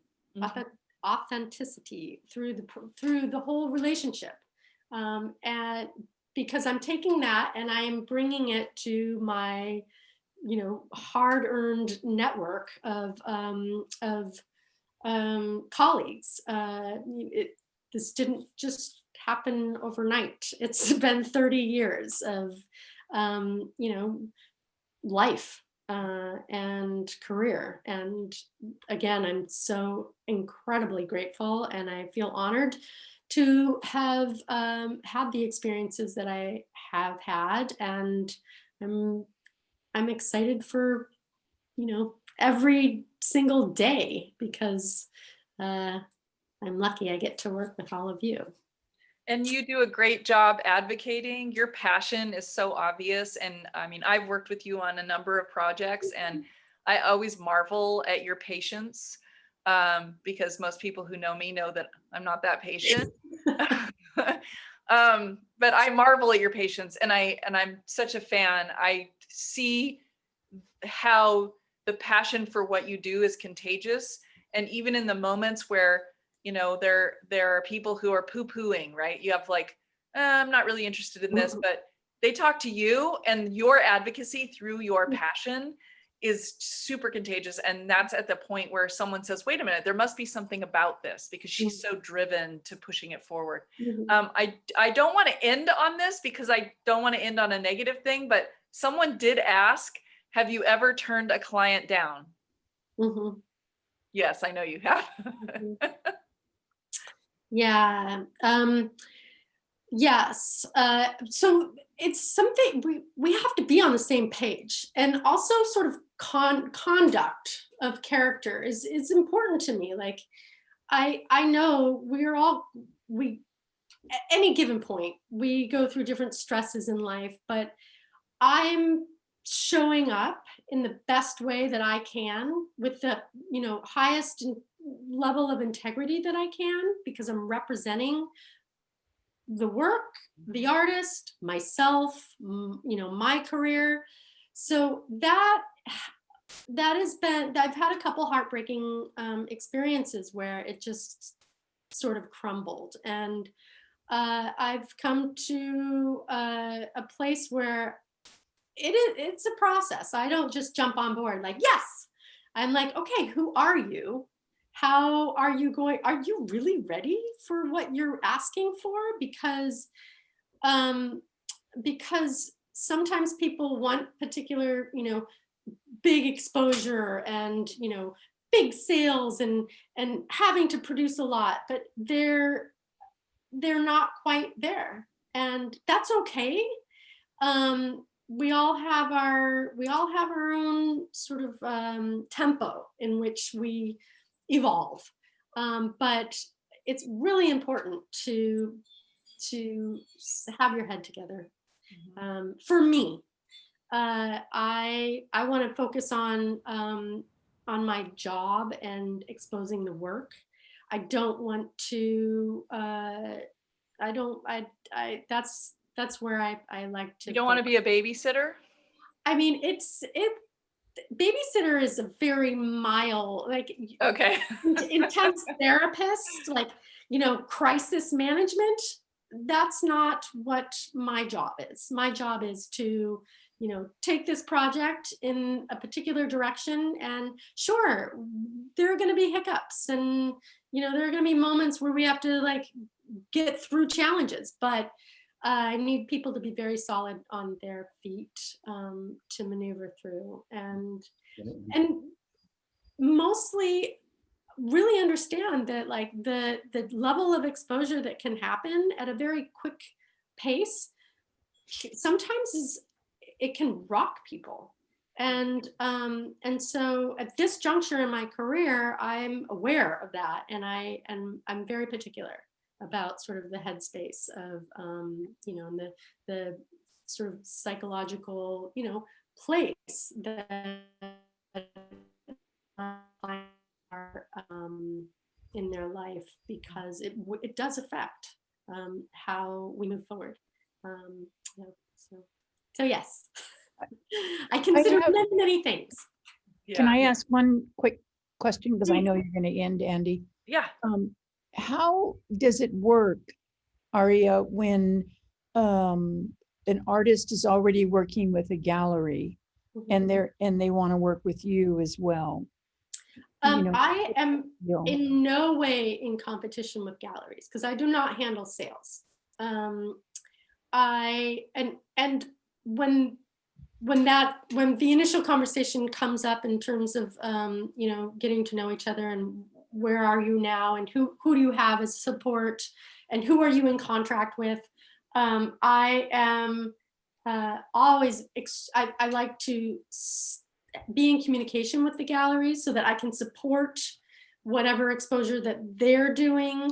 authenticity through the whole relationship, and because I'm taking that and I'm bringing it to my hard-earned network of colleagues. This didn't just happen overnight. It's been 30 years of life and career. And again, I'm so incredibly grateful, and I feel honored to have had the experiences that I have had, and I'm excited for every single day, because I'm lucky I get to work with all of you.
And you do a great job advocating. Your passion is so obvious. And I mean, I've worked with you on a number of projects, and I always marvel at your patience, because most people who know me know that I'm not that patient. But I marvel at your patience, and I'm such a fan. I see how the passion for what you do is contagious. And even in the moments where there are people who are poo-pooing, right? You have like, I'm not really interested in this, but they talk to you, and your advocacy through your passion is super contagious. And that's at the point where someone says, wait a minute, there must be something about this, because she's so driven to pushing it forward. I don't want to end on this because I don't want to end on a negative thing, but someone did ask, have you ever turned a client down? Yes, I know you have.
Yeah. Yes. So it's something we have to be on the same page, and also sort of conduct of character is important to me. Like I know at any given point we go through different stresses in life, but I'm showing up in the best way that I can with the highest level of integrity that I can, because I'm representing the work, the artist, myself, my career. So that has been, I've had a couple heartbreaking experiences where it just sort of crumbled. And I've come to a place where it's a process. I don't just jump on board like, yes. I'm like, okay, who are you? How are you going? Are you really ready for what you're asking for? Because sometimes people want particular, big exposure and, big sales and having to produce a lot, but they're not quite there. And that's okay. We all have our own sort of tempo in which we evolve, but it's really important to have your head together. For me, I want to focus on my job and exposing the work. I don't want to. That's where I like to.
You don't want to be a babysitter?
I mean, babysitter is a very mild, like,
okay,
intense therapist, like, crisis management. That's not what my job is. My job is to, take this project in a particular direction. And sure, there are going to be hiccups, and, there are going to be moments where we have to like get through challenges, but I need people to be very solid on their feet to maneuver through, and mostly really understand that like the level of exposure that can happen at a very quick pace sometimes it can rock people. And so at this juncture in my career, I'm aware of that, and I'm very particular about sort of the headspace of and the sort of psychological place that are in their life, because it does affect how we move forward. So yes, I consider many things.
Yeah.
Can I ask one quick question, because I know you're going to end, Andy?
Yeah.
How does it work, Aria, when an artist is already working with a gallery and they want to work with you as well?
I am in no way in competition with galleries, because I do not handle sales. When the initial conversation comes up in terms of getting to know each other and where are you now and who do you have as support and who are you in contract with, I am always I like to be in communication with the galleries so that I can support whatever exposure that they're doing.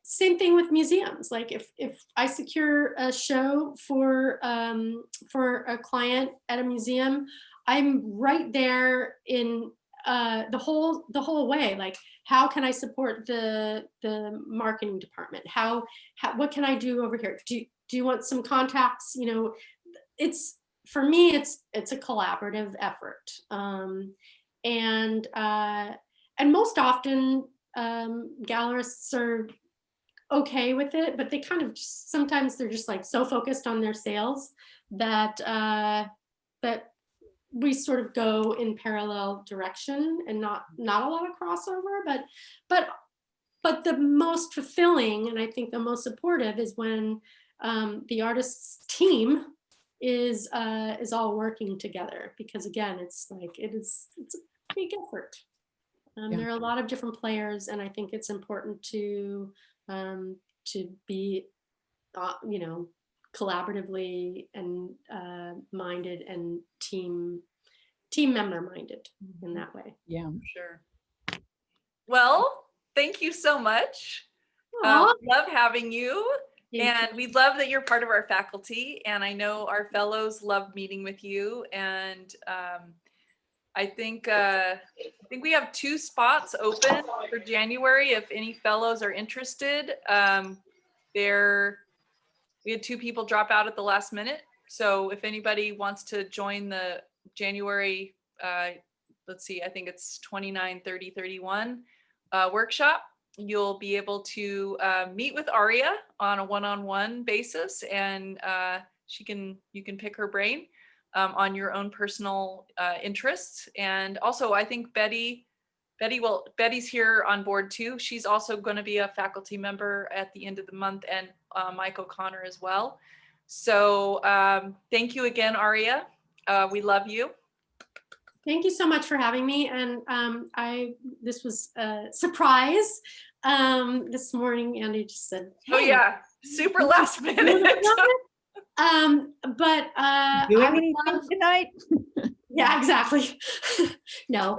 Same thing with museums. Like if I secure a show for a client at a museum, I'm right there in the whole way. Like, how can I support the marketing department? What can I do over here? Do you want some contacts? It's, for me, it's a collaborative effort, and most often gallerists are okay with it, but they kind of sometimes they're just like so focused on their sales that we sort of go in parallel direction and not a lot of crossover, but the most fulfilling and I think the most supportive is when the artists team is all working together, because again, it's a big effort. There are a lot of different players, and I think it's important to be, collaboratively and minded and team member minded in that way.
Yeah.
Sure. Well, thank you so much.
Aw.
Love having you.
Thank
And we love that you're part of our faculty. And I know our fellows love meeting with you. And I think we have 2 spots open for January if any fellows are interested. We had 2 people drop out at the last minute. So if anybody wants to join the January, let's see, I think it's 29, 30, 31 workshop, you'll be able to meet with Aria on a one-on-one basis, and you can pick her brain on your own personal interests. And also, I think Betty's here on board too. She's also going to be a faculty member at the end of the month, and Mike O'Connor as well. So thank you again, Aria. We love you.
Thank you so much for having me. And this was a surprise. This morning, Andy just said, hey,
oh yeah, super last minute.
But
Doing
I would
anything
love,
tonight?
yeah, exactly. No.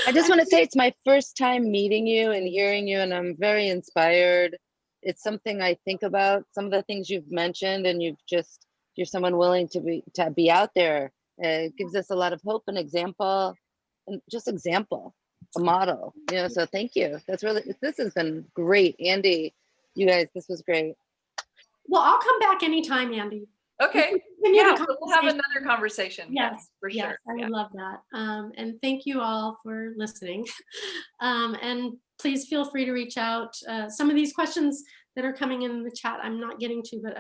I just want to say it's my first time meeting you and hearing you, and I'm very inspired. It's something I think about, some of the things you've mentioned, and you're someone willing to be out there. It gives us a lot of hope and example, and just example, a model, so thank you. This has been great. Andy, you guys, this was great.
Well, I'll come back anytime, Andy.
Okay.
Continue the
Yeah, we'll have
conversation.
another conversation.
Yes,
for
yes,
sure.
I would
Yeah.
love that. And thank you all for listening. And please feel free to reach out. Some of these questions that are coming in the chat, I'm not getting to, but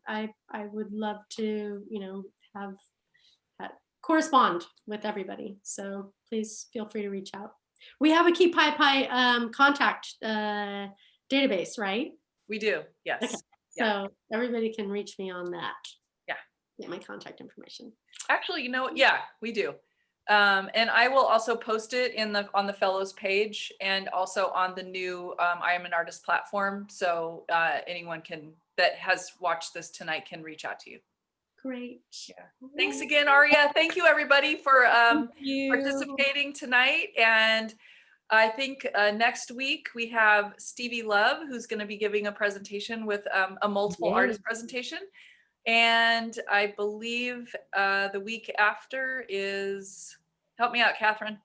I would love to, have correspond with everybody. So please feel free to reach out. We have a Kipaipai contact database, right?
We do. Yes.
Okay.
Yeah.
So everybody can reach me on that.
Yeah.
Get my contact information.
Actually, yeah, we do. And I will also post it on the fellows page, and also on the new I Am an Artist platform. So anyone that has watched this tonight can reach out to you.
Great.
Yeah. Thanks again, Aria. Thank you everybody for
You.
participating tonight. And I think next week we have Stevie Love, who's going to be giving a presentation with a multiple artist presentation. And I believe the week after is, help me out, Catherine.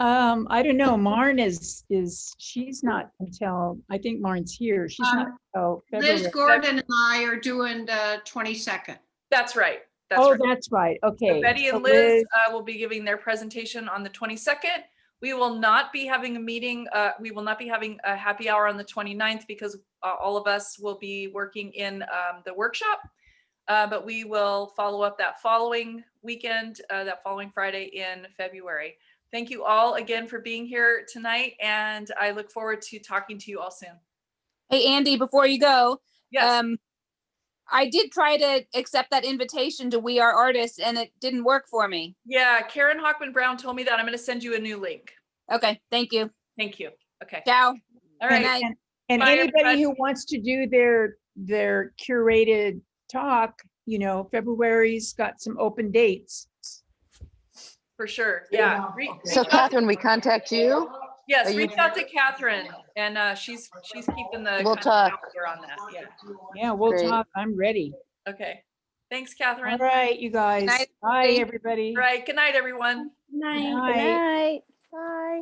I don't know. Marn she's not until, I think Marn's here. She's not until February.
Liz Gordon and I are doing the 22nd.
That's right.
That's right. Okay.
So Betty and Liz will be giving their presentation on the 22nd. We will not be having a meeting. We will not be having a happy hour on the 29th because all of us will be working in the workshop. But we will follow up that following weekend, that following Friday in February. Thank you all again for being here tonight, and I look forward to talking to you all soon.
Hey, Andy, before you go,
Yes.
I did try to accept that invitation to We Are Artists, and it didn't work for me.
Yeah, Karen Hockman Brown told me that. I'm going to send you a new link.
Okay, thank you.
Thank you. Okay.
Ciao.
All right.
Good night.
And
Bye,
anybody
everybody.
who wants to do their curated talk, February's got some open dates.
For sure. Yeah.
So Catherine, we contact you?
Yes,
Are you-
reach out to Catherine, and she's keeping the
We'll
kind of
talk.
calendar on that. Yeah.
Yeah, we'll
Great.
talk. I'm ready.
Okay. Thanks, Catherine.
All right, you guys.
night,
Bye,
everybody.
everybody.
All right. Good night, everyone.
Good night.
Good night.
Bye.